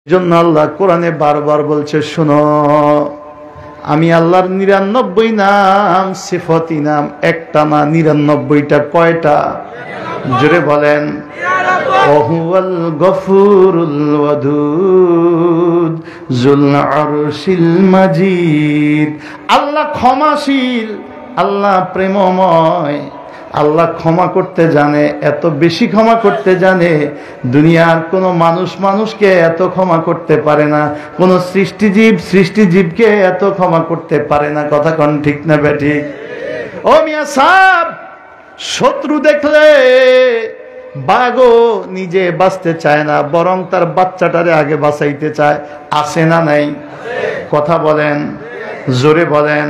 জন্য আল্লাহ কোরআনে বারবার বলছে, শোনো, আমি আল্লাহর ৯৯ নাম সিফাতি নাম একটা না ৯৯টা। কয়টা? জোরে বলেন। ওহুয়াল গফুরুল ওয়াদুদ যুল আরশিল মাজিদ। আল্লাহ ক্ষমাশীল, আল্লাহ প্রেমময়, আল্লাহ ক্ষমা করতে জানে, এত বেশি ক্ষমা করতে জানে দুনিয়ার কোনো মানুষকে এত ক্ষমা করতে পারে না, কোন সৃষ্টিজীবকে এত ক্ষমা করতে পারে না। কথা কোন ঠিক না বেঠিক? ও মিয়া সাহেব, শত্রু দেখলে বাঘও নিজে বাঁচতে চায় না, বরং তার বাচ্চাটারে আগে বাঁচাইতে চায়। আছে না নাই? কথা বলেন, জোরে বলেন।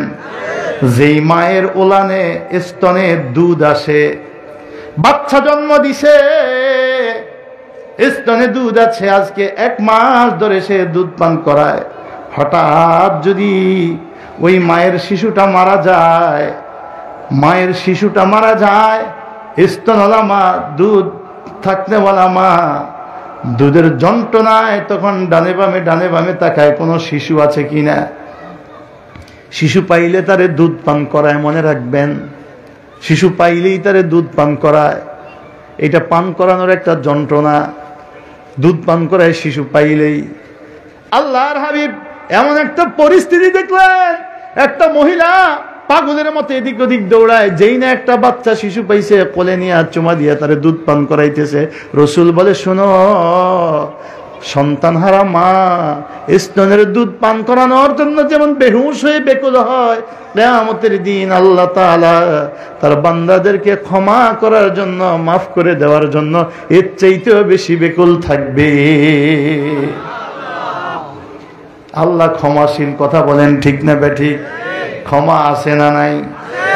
যেই মায়ের ওলানে স্তনে দুধ আসে, বাচ্চা জন্ম দিছে, স্তনে দুধ আছে, আজকে 1 মাস ধরে সে দুধ পান করায়, হঠাৎ যদি ওই মায়ের শিশুটা মারা যায়, স্তনওয়ালা মা, দুধ থাকনেওয়ালা মা, দুধের যন্ত্রণায় তখন ডানে বামে তাকায় কোনো শিশু আছে কিনা। শিশু পাইলে তারে দুধ পান করায়, মনে রাখবেন, শিশু পাইলেই তারে দুধ পান করায়। এটা পান করানোর একটা যন্ত্রণা, দুধ পান করায় শিশু পাইলেই। আল্লাহর হাবিব এমন একটা পরিস্থিতি দেখলেন, একটা মহিলা পাগলের মতো এদিক ওদিক দৌড়ায়, যেই না একটা বাচ্চা শিশু পাইছে, কোলে নিয়ে চুমা দিয়ে তারে দুধ পান করাইতেছে। রসুল বলে, শোনো, সন্তানহারা মা স্তনের দুধ পান করানোর জন্য যেমন বেহুশ হয়ে বেকুল হয়, কিয়ামতের দিন আল্লাহ তাআলা তার বান্দাদেরকে ক্ষমা করার জন্য, মাফ করে দেওয়ার জন্য এর চাইতেও বেশি বেকুল থাকবে। আল্লাহ ক্ষমাশীল। কথা বলেন ঠিক না বেঠিক? ক্ষমা আছে না নাই?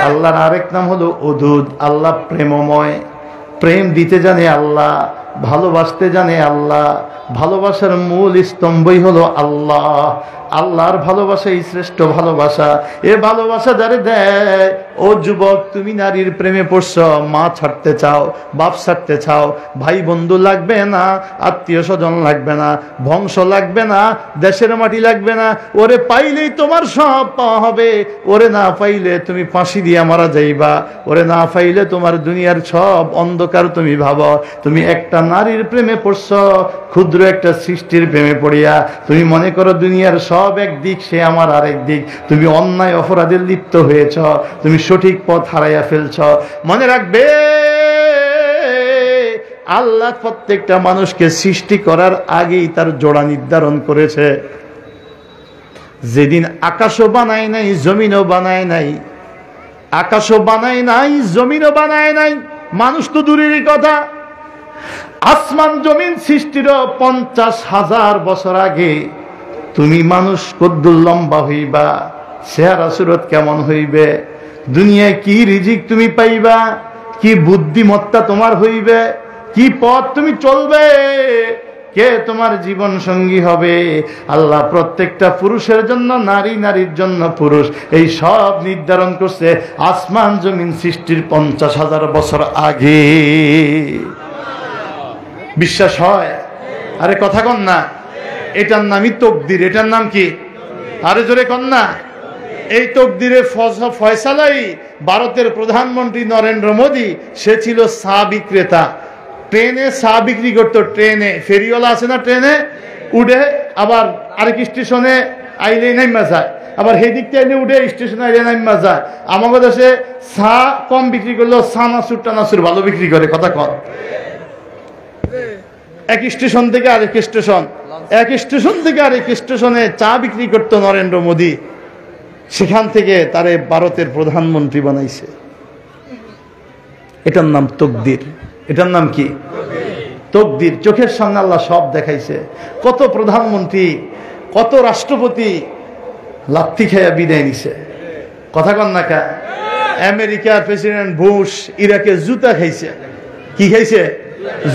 আল্লাহর আরেক নাম হলো ওদুদ। আল্লাহ প্রেমময়, প্রেম দিতে জানে আল্লাহ, ভালোবাসতে জানে আল্লাহ। ভালোবাসার মূল স্তম্ভই হলো আল্লাহ। আল্লাহর ভালোবাসাই শ্রেষ্ঠ ভালোবাসা। এ ভালোবাসা যারে দেয়, ও যুবক, তুমি নারীর প্রেমে পড়ছ, মা ছাড়তে চাও, বাপ ছাড়তে চাও, ভাই বন্ধু লাগবে না, আত্মীয় স্বজন লাগবে না, বংশ লাগবে না, দেশের মাটি লাগবে না, ওরে পাইলেই তোমার সব পাওয়া হবে। ওরে না পাইলে তুমি ফাঁসি দিয়া মারা যাইবা। ওরে না পাইলে তোমার দুনিয়ার সব অন্ধকার তুমি ভাবো। তুমি একটা নারীর প্রেমে পড়ছ, ক্ষুদ্র একটা সৃষ্টির প্রেমে পড়িয়া তুমি মনে করো দুনিয়ার সব একদিক, সে আমার আরেক দিক। তুমি অন্যায় অপরাধে লিপ্ত হয়েছ, তুমি সঠিক পথ হারাইয়া ফেলছ। মনে রাখবে, আল্লাহ প্রত্যেকটা মানুষকে সৃষ্টি করার আগেই তার জোড়া নির্ধারণ করেছে। যেদিন আকাশও বানায় নাই, জমিনও বানায় নাই, আকাশও বানায় নাই, জমিনও বানায় নাই, মানুষ তো দূরেরই কথা, আসমান জমিন সৃষ্টির 50,000 বছর আগে তুমি মানুষ কদ্দুর লম্বা হইবা, চেহারা সুরত কেমন হইবে, দুনিয়ায় কি রিজিক তুমি পাইবা, কি বুদ্ধিমত্তা তোমার হইবে, কি পথ তুমি চলবে, কে তোমার জীবন সঙ্গী হবে, আল্লাহ প্রত্যেকটা পুরুষের জন্য নারী, নারীর জন্য পুরুষ, এই সব নির্ধারণ করছে আসমান জমিন সৃষ্টির 50,000 বছর আগে। বিশ্বাস হয়? আরে কথা কন না। এটার নামই তকদির। এটার নাম কি? আরে জোরে কন না। এই তকদিরের ফয়সালাই ভারতের প্রধানমন্ত্রী নরেন্দ্র মোদী, সে ছিল চা বিক্রেতা, ট্রেনে চা বিক্রি করতো। ট্রেনে ফেরিওয়ালা আছে না, ট্রেনে উঠে আবার আরেক স্টেশনে আইলে নাইমা যায়, আবার সেই দিক থেকে উঠে স্টেশনে আইলে নাইমা যায়। আমাদের দেশে চা কম বিক্রি করলেও চানাচুর টানাচুর ভালো বিক্রি করে। কথা কন। এক স্টেশন থেকে আরেক স্টেশন, এক স্টেশন থেকে আরেক স্টেশনে চা বিক্রি করতো নরেন্দ্র মোদী। সেখান থেকে তারে ভারতের প্রধানমন্ত্রী বানাইছে। এটার নাম তকদির। এটার নাম কি? তকদির। চোখের সামনে আল্লাহ সব দেখাইছে। কত প্রধানমন্ত্রী, কত রাষ্ট্রপতি লাথি খেয়া বিদায় নিছে। কথা কন না কা। আমেরিকার প্রেসিডেন্ট বুশ ইরাকে জুতা খাইছে। কি খাইছে?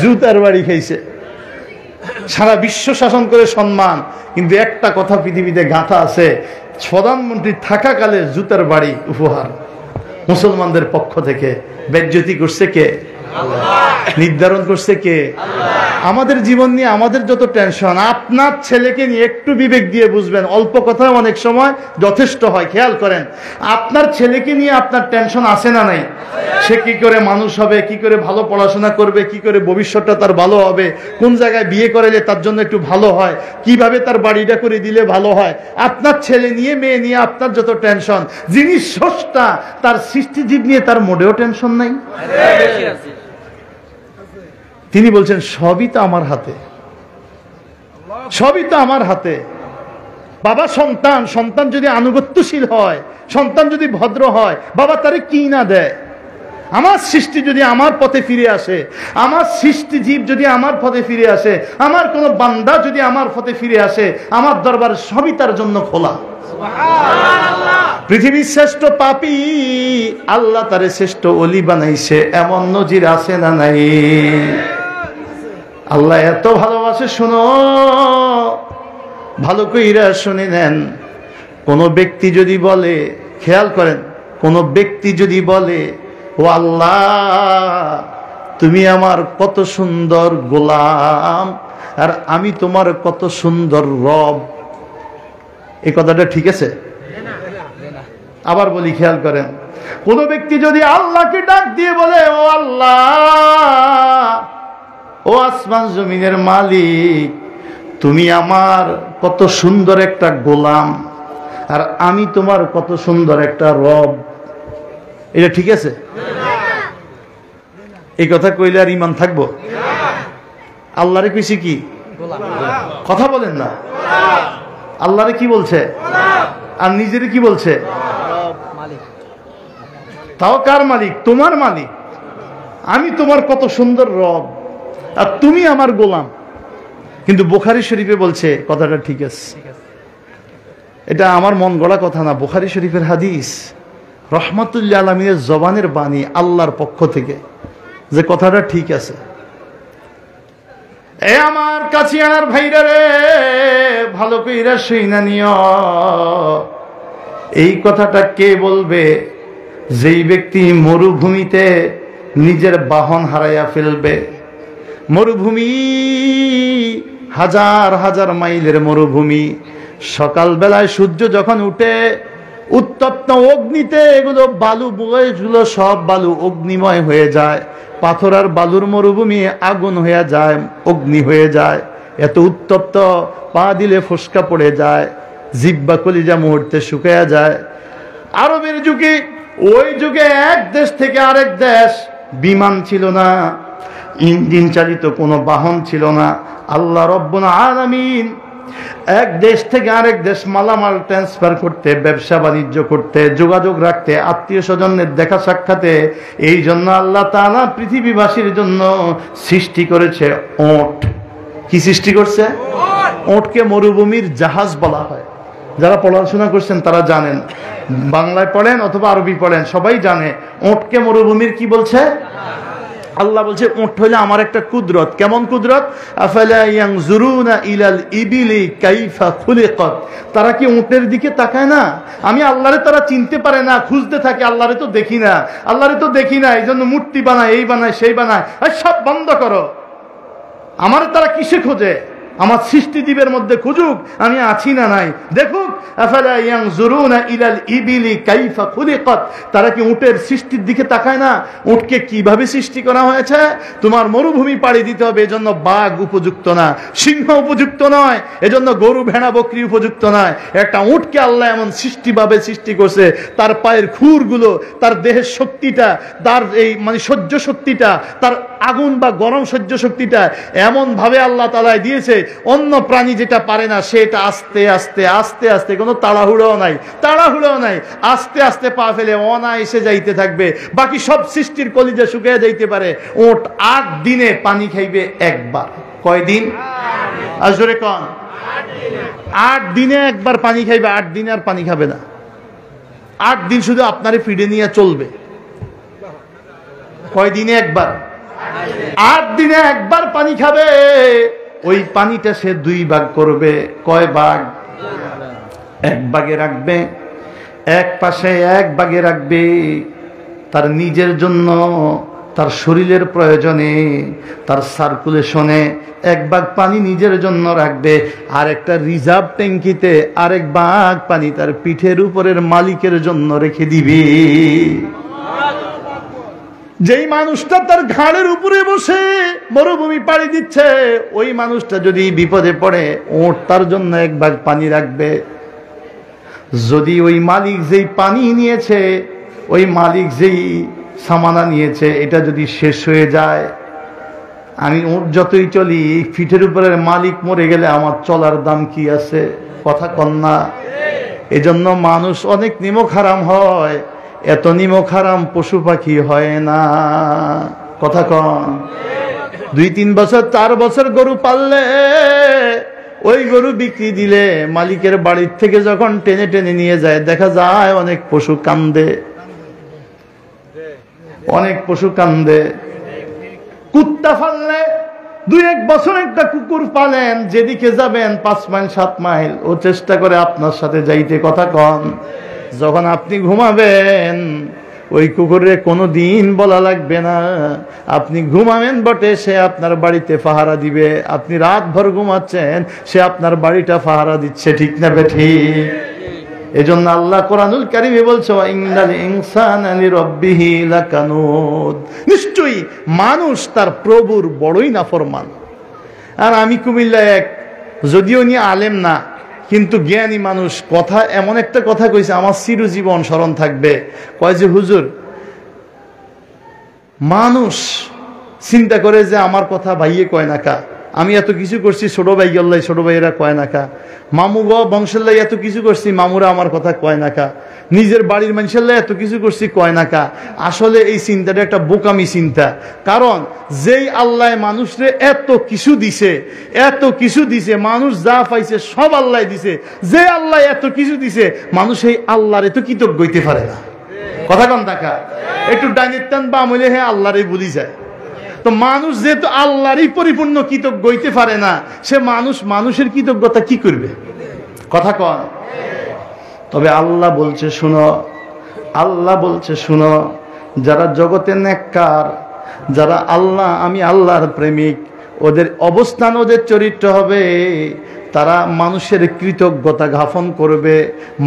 জুতার বাড়ি খাইছে। সারা বিশ্ব শাসন করে সম্মান, কিন্তু একটা কথা পৃথিবীতে গাঁথা আছে, প্রধানমন্ত্রী থাকাকালে জুতার বাড়ি উপহার মুসলমানদের পক্ষ থেকে। বেজ্জতি করছে কে? নির্ধারণ করছে কে? আমাদের জীবন নিয়ে আমাদের যত টেনশন, আপনার ছেলেকে নিয়ে একটু বিবেক দিয়ে বুঝবেন, অল্প কথায় অনেক সময় যথেষ্ট হয়। খেয়াল করেন, আপনার ছেলেকে নিয়ে আপনার টেনশন আছে না নাই? সে কি করে মানুষ হবে, কি করে ভালো পড়াশোনা করবে, কি করে ভবিষ্যৎটা তার ভালো হবে, কোন জায়গায় বিয়ে করালে তার জন্য একটু ভালো হয়, কিভাবে তার বাড়িটা করে দিলে ভালো হয়। আপনার ছেলে নিয়ে মেয়ে নিয়ে আপনার যত টেনশন, যিনি স্রষ্টা তার সৃষ্টিজীব নিয়ে তার মোটেও টেনশন নাই। তিনি বলছেন সবই তো আমার হাতে, সবই তো আমার হাতে। বাবা সন্তান, সন্তান যদি আনুগত্যশীল হয়, সন্তান যদি ভদ্র হয়, বাবা তারে কি না দেয়। আমার সৃষ্টি যদি আমার পথে ফিরে আসে, আমার সৃষ্টি জীব যদি আমার পথে ফিরে আসে, আমার কোন বান্দা যদি আমার পথে ফিরে আসে, আমার দরবার সবই তার জন্য খোলা। পৃথিবীর শ্রেষ্ঠ পাপী আল্লাহ তারে শ্রেষ্ঠ ওলি বানাইছে, এমন নজির আছে না নাই? আল্লাহ এত ভালোবাসে, শোনো ভালো কইরা শুনে নেন। কোন ব্যক্তি যদি বলে, খেয়াল করেন, কোন ব্যক্তি যদি বলে ও আল্লাহ তুমি আমার কত সুন্দর গোলাম আর আমি তোমার কত সুন্দর রব, এই কথাটা ঠিক আছে? আবার বলি, খেয়াল করেন, কোন ব্যক্তি যদি আল্লাহকে ডাক দিয়ে বলে ও আল্লাহ, ও আসমান জমিনের মালিক, তুমি আমার কত সুন্দর একটা গোলাম আর আমি তোমার কত সুন্দর একটা রব, এটা ঠিক আছে? এই কথা কইলে আর ইমান থাকবো? আল্লাহরে কইছি কি? কথা বলেন না। আল্লাহরে কি বলছে আর নিজের কি বলছে? তাও কার মালিক? তোমার মালিক। আমি তোমার কত সুন্দর রব আর তুমি আমার গোলাম। কিন্তু বুখারী শরীফে বলছে, কথাটা ঠিক আছে, এটা আমার মন গড়া কথা না, বুখারী শরীফের হাদিস, রহমাতুল্লাহ আলামিনের জবানের বাণী আল্লাহর পক্ষ থেকে, যে কথাটা ঠিক আছে। এ আমার কাছে আর ভাইরা রে, ভালো কইরা শুইনা নিও। এই কথাটা কে বলবে? যেই ব্যক্তি মরুভূমিতে নিজের বাহন হারাইয়া ফেলবে। মরুভূমি, হাজার হাজার মাইলের মরুভূমি, সকালবেলায় সূর্য যখন উঠে, উত্তপ্ত অগ্নিতে এগুলো বালু বয়েগুলো সব বালু অগ্নিময় হয়ে যায়। পাথর আর বালুর মরুভূমি আগুন হয়ে যায়, অগ্নি হয়ে যায়। এত উত্তপ্ত, পা দিলে ফসকা পড়ে যায়, জিহ্বা কলিজা মুহূর্তে শুকিয়ে যায়। আরবের যুগে, ওই যুগে এক দেশ থেকে আরেক দেশ বিমান ছিল না, ইঞ্জিন চালিত কোনো বাহন ছিল না। আল্লাহ রব্বুল আলামিন এক দেশ থেকে আরেক দেশ মালামাল ট্রান্সফার করতে, ব্যবসা বাণিজ্য করতে, যোগাযোগ রাখতে, আত্মীয় স্বজনের দেখা সাক্ষাতে, এই জন্য আল্লাহ তাআলা পৃথিবীবাসীর জন্য সৃষ্টি করেছে ওট। কি সৃষ্টি করছে? ওটকে মরুভূমির জাহাজ বলা হয়। যারা পড়াশোনা করছেন তারা জানেন, বাংলায় পড়েন অথবা আরবি পড়েন, সবাই জানে ওটকে মরুভূমির কি বলছে। আল্লাহ বলছে উট হইলে আমার একটা কুদরত। কেমন কুদরত? আফালা ইয়ানজুরুনা ইলাল ইবিলি কাইফা খুলিকাত। তারা কি উটের দিকে তাকায় না? আমি আল্লাহরে তারা চিনতে পারে না, খুঁজতে থাকে, আল্লাহরে তো দেখি না, আল্লাহরে তো দেখি না, এই জন্য মূর্তি বানায়, এই বানায়, সেই বানায়। সব বন্ধ করো। আমারে তারা কিসে খোঁজে? আমার সৃষ্টিজীবের মধ্যে খুঁজুক আমি আছি না নাই, দেখুক। আফালা ইয়ানজুরুনা ইলাল ইবিলি কাইফা খুলিকাত। তারা কি উটের সৃষ্টির দিকে তাকায় না? উটকে কিভাবে সৃষ্টি করা হয়েছে? তোমার মরুভূমি পাড়ি দিতে হবে, এজন্য বাঘ উপযুক্ত না, সিংহ উপযুক্ত নয়, এজন্য গরু ভেড়া বকরি উপযুক্ত নয়। একটা উটকে আল্লাহ এমন সৃষ্টিভাবে সৃষ্টি করছে, তার পায়ের খুরগুলো, তার দেহের শক্তিটা, তার এই মানে সহ্য শক্তিটা, তার আগুন বা গরম সহ্য শক্তিটা এমন ভাবে আল্লাহ তাআলা দিয়েছে, অন্য প্রাণী যেটা পারে না, সেটা আস্তে আস্তে আস্তে আস্তে, কোনো তাড়াহুড়োও নাই, তাড়াহুড়োও নাই, আস্তে আস্তে পা ফেলে অনায়াসে যাইতে থাকবে। বাকি সব সৃষ্টির কলিজা শুকিয়ে যাইতে পারে। ওট 8 দিনে পানি খাইবে একবার। কয়দিন? আসলে কোন 8 দিনে একবার পানি খাইবে, 8 দিনে আর পানি খাবে না। 8 দিন শুধু আপনারে ফিডে নিয়ে চলবে। কয়দিনে একবার? 8 দিনে একবার পানি খাবে। ওই পানিটা সে 2 ভাগ করবে। কয় ভাগ? 1 ভাগে রাখবে, এক পাশে 1 ভাগে রাখবে তার নিজের জন্য, তার শরীরের প্রয়োজনে, তার সার্কুলেশনে 1 ভাগ পানি নিজের জন্য রাখবে, আর একটা রিজার্ভ ট্যাঙ্কিতে আরেক ভাগ পানি তার পিঠের উপরের মালিকের জন্য রেখে দিবে। যেই মানুষটা তার ঘাড়ের উপরে বসে মরুভূমি পাড়ি দিচ্ছে, ওই মানুষটা যদি বিপদে পড়ে, ওট তার জন্য 1 ভাগ পানি রাখবে। যদি ওই মালিক যেই পানি নিয়েছে, ওই মালিক যেই সামানা নিয়েছে, এটা যদি শেষ হয়ে যায়, আমি ওট যতই চলি, পিঠের উপরের মালিক মরে গেলে আমার চলার দাম কি আছে? কথা কন না? এজন্য মানুষ অনেক নিমক হারাম হয়, এত নিমক হারাম পশু পাখি হয় না। কথা কন? 2-3 বছর 4 বছর গরু পাললে, ওই গরু বিক্রি দিলে মালিকের বাড়ির থেকে যখন টেনে টেনে নিয়ে যায়, দেখা যায় অনেক পশু কান্দে, অনেক পশু কান্দে। কুত্তা পাললে 2-1 বছর একটা কুকুর পালেন, যেদিকে যাবেন 5 মাইল 7 মাইল, ও চেষ্টা করে আপনার সাথে যাইতে। কথা কন? যখন আপনি ঘুমাবেন, ওই কুকুরে কোনো দিন বলা লাগবে না। আপনি ঘুমাবেন বটে, সে আপনার বাড়িতে পাহারা দিবে। আপনি রাত ভর ঘুমাচ্ছেন, সে আপনার বাড়িটা পাহারা দিচ্ছে। ঠিক না বেঠিক? এজন্য আল্লাহ কোরআনুল কারীমে বলছে, ইন্নাল ইনসানা লিরাব্বিহি লাকানুদ, নিশ্চয়ই মানুষ তার প্রভুর বড়ই নাফরমান। আর আমি কুমিল্লায় এক, যদিও উনি আলেম না, কিন্তু জ্ঞানী মানুষ, কথা এমন একটা কথা কইছে আমার চিরজীবন স্মরণ থাকবে। কয় যে, হুজুর, মানুষ চিন্তা করে যে আমার কথা ভাইয়ে কয় না কা, আমি এত কিছু করছি, ছোট ভাই গল্লাই ছোট ভাইয়েরা কয় না কা, মামু গ বংশেল্লাই এত কিছু করছি, মামুরা আমার কথা কয় না কা, নিজের বাড়ির মানুষেল্লাই এত কিছু করছি, কয় না কা। আসলে এই চিন্তাটা একটা বোকামি চিন্তা। কারণ যেই আল্লাহ মানুষরে এত কিছু দিছে, এত কিছু দিছে, মানুষ যা পাইছে সব আল্লাহ দিছে, যে আল্লাহ এত কিছু দিছে, মানুষ এই আল্লাহরে তো কৃতজ্ঞ হইতে পারে না। কথা কন দেখা? একটু ডাইনের টান বাম হইলে হ্যাঁ আল্লাহরে ভুলি যায়। তো মানুষ যেহেতু আল্লাহরই পরিপূর্ণ কৃতজ্ঞ হইতে পারে না, সে মানুষের কৃতজ্ঞতা কি করবে? কথা কন? তবে আল্লাহ বলছে শুনো, আল্লাহ বলছে শুনো, যারা জগতে নেককার, যারা আমি আল্লাহর প্রেমিক, ওদের অবস্থান, ওদের চরিত্র হবে, তারা মানুষের কৃতজ্ঞতা জ্ঞাপন করবে।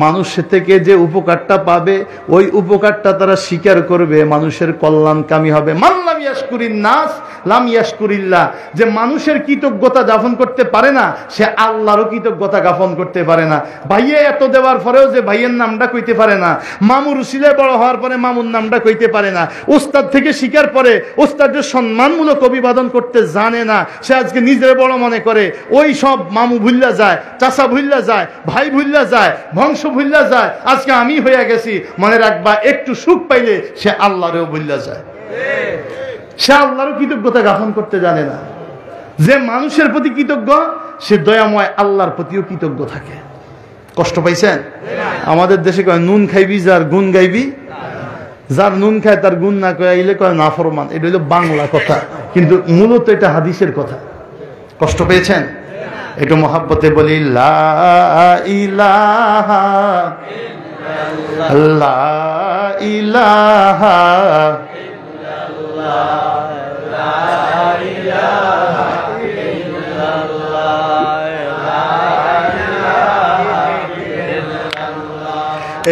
মানুষের থেকে যে উপকারটা পাবে, ওই উপকারটা তারা স্বীকার করবে, মানুষের কল্যাণকামী হবে। মান লাম ইয়াশকুরিন নাস লাম ইয়াশকুরিল্লাহ, যে মানুষের কৃতজ্ঞতা জ্ঞাপন করতে পারে না, সে আল্লাহরও কৃতজ্ঞতা জ্ঞাপন করতে পারে না। ভাইয়ে এত দেওয়ার পরেও যে ভাইয়ের নামটা কইতে পারে না, মামুর উসিলে বড় হওয়ার পরে মামুর নামটা কইতে পারে না, ওস্তাদ থেকে শিকার পরে ওস্তাদের সম্মানমূলক অভিবাদন করতে জানে না, সে আজকে নিজের বড় মনে করে, ওই সব মামু ভুল্লা যায়, চাচা ভুল্লা যায়, ভাই ভুল্লা যায়, বংশ ভুল্লা যায়, আজকে আমি হইয়া গেছি। মনে রাখবা, একটু সুখ পাইলে সে আল্লাহরেও ভুল্লা যায়, সে আল্লাহরও কৃতজ্ঞতা জ্ঞাপন করতে জানে না। যে মানুষের প্রতি কৃতজ্ঞ, সে দয়াময় আল্লাহর প্রতিও কৃতজ্ঞ থাকে। কষ্ট পাইছেন? আমাদের দেশে কয় নুন খাইবি যার গুণ গাইবি, যার নুন খায় তার গুণ না কইলে কয় নাফরমান। এটা হলো বাংলা কথা, কিন্তু মূলত এটা হাদিসের কথা। কষ্ট পেয়েছেন? একটু মহাব্বতে বলি, লা ইলাহা ইল্লাল্লাহ, লা ইলাহা ইল্লাল্লাহ, লা ইলাহা ইল্লাল্লাহ, লা ইলাহা ইল্লাল্লাহ।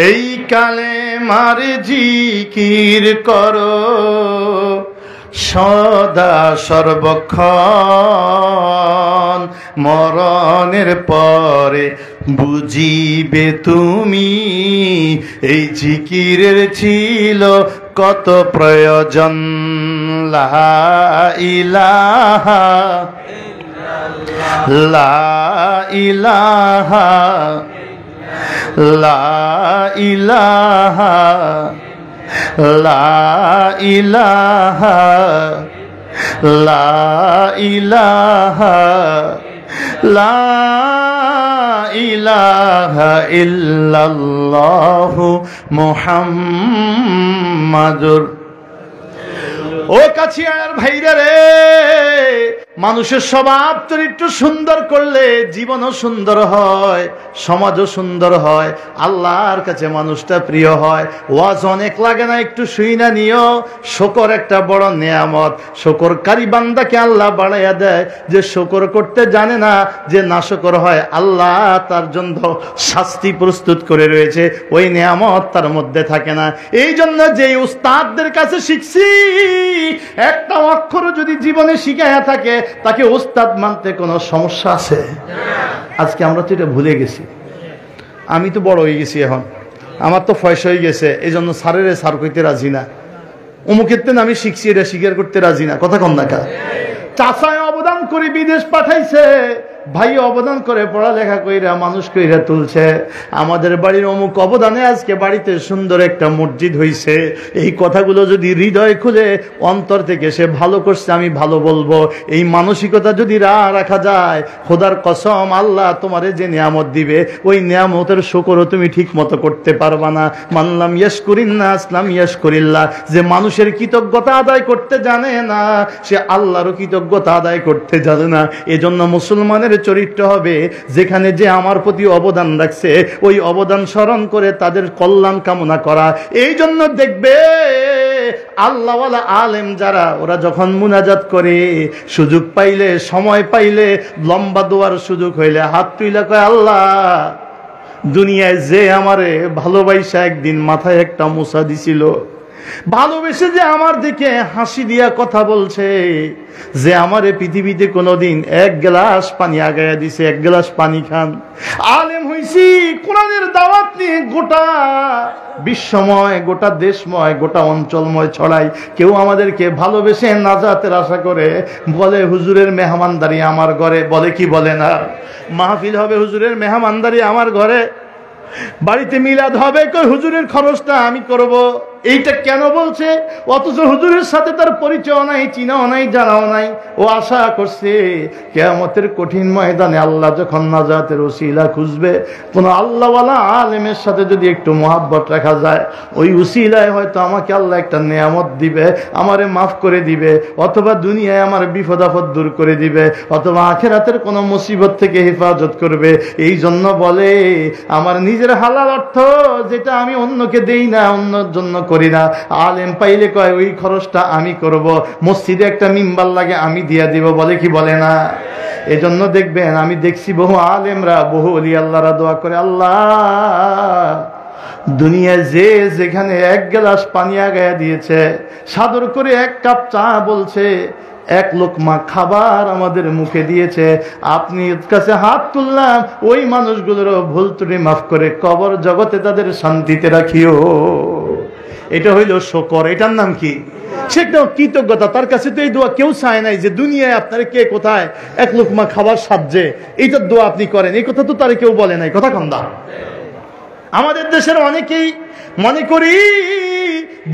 এই কালেমার জিকির করো সদা সর্বক্ষণ, মরণের পরে বুঝিবে তুমি এই জিকিরের ছিল কত প্রয়োজন। লা ইলাহা লা ইলাহা লা ইলাহা লা ইলাহা লা ইলাহা লা ইলাহা ইল্লাল্লাহু মুহাম্মাদুর। ও কাছিয়ার ভাইরা রে, মানুষের স্বভাব চরিত্র সুন্দর করলে জীবনও সুন্দর হয়, সমাজও সুন্দর হয়, আল্লাহর কাছে মানুষটা প্রিয় হয়। ওয়াজ অনেক লাগে না, একটু শুই না নিও। শুকর একটা বড় নেয়ামত। শুকরকারী বান্দাকে আল্লাহ বাড়াইয়া দেয়। যে শুকর করতে জানে না, যে নাশকর হয়, আল্লাহ তার জন্য শাস্তি প্রস্তুত করে রয়েছে, ওই নেয়ামত তার মধ্যে থাকে না। এই জন্য যে উস্তাদদের কাছে শিখছি, একটা অক্ষরও যদি জীবনে শিখাইয়া থাকে, তাকে উস্তাদ মানতে কোনো সমস্যা আছে? আজকে আমরা তো এটা ভুলে গেছি। আমি তো বড় হয়ে গেছি, এখন আমার তো বয়স হয়ে গেছে, এই জন্য স্যারের স্যার কইতে রাজি না। অমুকের তেন আমি শিখছি, এটা স্বীকার করতে রাজি না। কথা কন না কা? চাচায় অবদান করে বিদেশ পাঠাইছে, ভাই অবদান করে পড়ালেখা কইরা মানুষ কইরা তুলছে। আমাদের বাড়ির অমুক অবদানে আজকে বাড়িতে সুন্দর একটা মসজিদ হইছে। এই কথাগুলো যদি হৃদয় খুলে অন্তর থেকে সে ভালো করছে, আমি ভালো বলবো। এই মানসিকতা যদি রাখা যায়, খোদার কসম, আল্লাহ তোমারে যে নিয়ামত দিবে, ওই নিয়ামতের শুকরও তুমি ঠিক মতো করতে পারবা না। মানলাম ইয়াশকুরিন্নাস লাম ইয়াশকুরিল্লাহ। যে মানুষের কৃতজ্ঞতা আদায় করতে জানে না, সে আল্লাহরও কৃতজ্ঞতা আদায় করতে জানে না। এজন্য মুসলমানের চরিত্র হবে, যেখানে যে আমার প্রতি অবদান রাখছে, ওই অবদান স্মরণ করে তাদের কল্যাণ কামনা করা। এই জন্য দেখবে আল্লাহওয়ালা আলেম যারা, ওরা যখন মুনাজাত করে, সুযোগ পাইলে, সময় পাইলে, লম্বা দোয়ার সুযোগ হইলে হাত তুইলা কয়, আল্লাহ দুনিয়ায় যে আমারে ভালোবাসা একদিন মাথায় একটা মুছা দিছিল, ভালোবেসে যে আমার দিকে হাসি দিয়া কথা বলছে, যে আমারে পৃথিবীতে কোনোদিন এক গ্লাস পানি আগায়া দিছে, এক গ্লাস পানি খান। আলেম হইছি, কোরআনের দাওয়াত নিয়ে গোটা বিশ্বময়, গোটা দেশময়, গোটা অঞ্চলময় ছড়াই। কেউ আমাদেরকে ভালোবেসে নাজাতের আশা করে বলে, হুজুরের মেহমানদারি আমার ঘরে। বলে কি বলে না? মাহফিল হবে, হুজুরের মেহমানদারি আমার ঘরে। বাড়িতে মিলাদ হবে, কই হুজুরের খরচটা আমি করব। এইটা কেন বলছে? অথচ হুজুরের সাথে তার পরিচয় নাই, চিনাও নাই, জানাও নাই। ও আশা করছে কিয়ামতের কঠিন ময়দানে আল্লাহ যখন নাজাতের ওসিলা খুঁজবে, কোন আল্লাহওয়ালা আলেমের সাথে যদি একটু মহাব্বত রাখা যায়, ওই ওসিলায় হয়তো আমাকে আল্লাহ একটা নিয়ামত দিবে, আমারে মাফ করে দিবে, অথবা দুনিয়ায় আমার বিপদ আপদ দূর করে দিবে, অথবা আখিরাতের কোনো মুসিবত থেকে হেফাজত করবে। এই জন্য বলে, আমার নিজের হালাল অর্থ যেটা আমি অন্যকে দেই না, অন্যর জন্য করি না, আলেম পাইলে কয় ওই খরচটা আমি করব। মসজিদে একটা মিম্বার লাগে, আমি দিয়া দিব। বলে কি বলে না? এজন্য দেখবেন, আমি দেখছি বহু আলেমরা, বহু ওলি আল্লাহরা দোয়া করে, আল্লাহ দুনিয়ায় যে যেখানে এক গ্লাস পানি আগায়া দিয়েছে, সাদর করে এক কাপ চা বলছে, এক লোকমা খাবার আমাদের মুখে দিয়েছে, আপনি কাছে হাত তুললাম, ওই মানুষগুলোরও ভুল ত্রুটি মাফ করে কবর জগতে তাদের শান্তিতে রাখিও। এটা হইল শুকর। এটার নাম কি? সেটা কৃতজ্ঞতা। তার কাছে তো এই দোয়া কেউ চায় নাই যে দুনিয়ায় আপনার কে কোথায় এক লোকমা খাবার সাহায্যে এইটার দোয়া আপনি করেন, এই কথা তো তার কেউ বলে নাই। কথা কন্দা। আমাদের দেশের অনেকেই মনে করি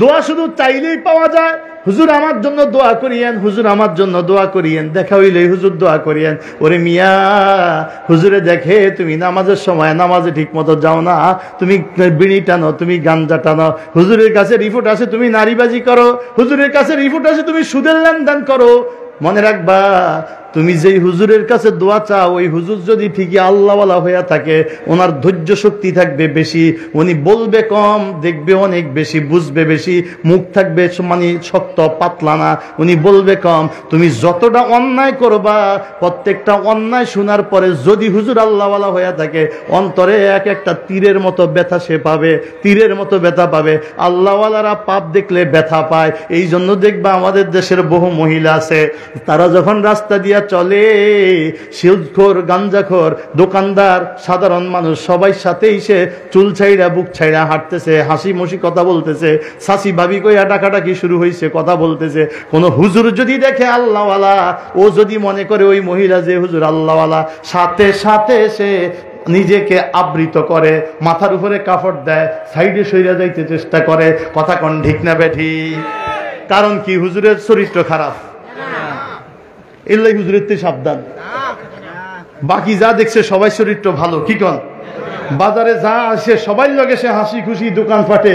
দোয়া শুধু চাইলেই পাওয়া যায়। হুজুর আমার জন্য দোয়া করিয়েন, হুজুর আমার জন্য দোয়া করিয়েন, দেখা হইলে হুজুর দোয়া করিয়েন। ওরে মিয়া, হুজুরে দেখে তুমি নামাজের সময় নামাজে ঠিক মতো যাও না, তুমি বিড়ি টানো, তুমি গাঞ্জা টানো, হুজুরের কাছে রিপোর্ট আসে তুমি নারীবাজি করো, হুজুরের কাছে রিপোর্ট আসে তুমি সুদের লেনদেন করো। মনে রাখবা, তুমি যেই হুজুরের কাছে দোয়া চাও, ওই হুজুর যদি ঠিকই আল্লাহওয়ালা হইয়া থাকে, ওনার ধৈর্য শক্তি থাকবে বেশি, উনি বলবে কম, দেখবে অনেক বেশি, বুঝবে বেশি, মুখ থাকবে মানে শক্ত পাতলা না, উনি বলবে কম। তুমি যতটা অন্যায় করবা, প্রত্যেকটা অন্যায় শোনার পরে যদি হুজুর আল্লাহওয়ালা হইয়া থাকে, অন্তরে এক একটা তীরের মতো ব্যথা সে পাবে, তীরের মতো ব্যথা পাবে। আল্লাহওয়ালারা পাপ দেখলে ব্যথা পায়। এই জন্য দেখবা আমাদের দেশের বহু মহিলা আছে, তারা যখন রাস্তা দিয়া চলে, সুদখোর, গাঞ্জাখোর, দোকানদার, সাধারণ মানুষ সবাই সাথেই সে চুল ছাইড়া বুক ছাইড়া হাঁটতেছে, হাসি মুসি কথা বলতেছে, শাসি ভাবি কইয়া ডাকাডাকি শুরু হয়েছে, কথা বলতেছে। কোন হুজুর যদি দেখে আল্লাহওয়ালা, ও যদি মনে করে ওই মহিলা যে হুজুর আল্লাহওয়ালা, সাথে সাথে সে নিজেকে আবৃত করে, মাথার উপরে কাপড় দেয়, সাইডে সইরা যাইতে চেষ্টা করে। কথা কোন ঠিক না বেঠি? কারণ কি? হুজুরের চরিত্র খারাপ। এলাই হুজুরের তে সাবধান। বাকি যা দেখছে সবাই চরিত্র ভালো। কি কন? বাজারে যা আসে সবাই লগে সে হাসি খুশি, দোকান ফাটে।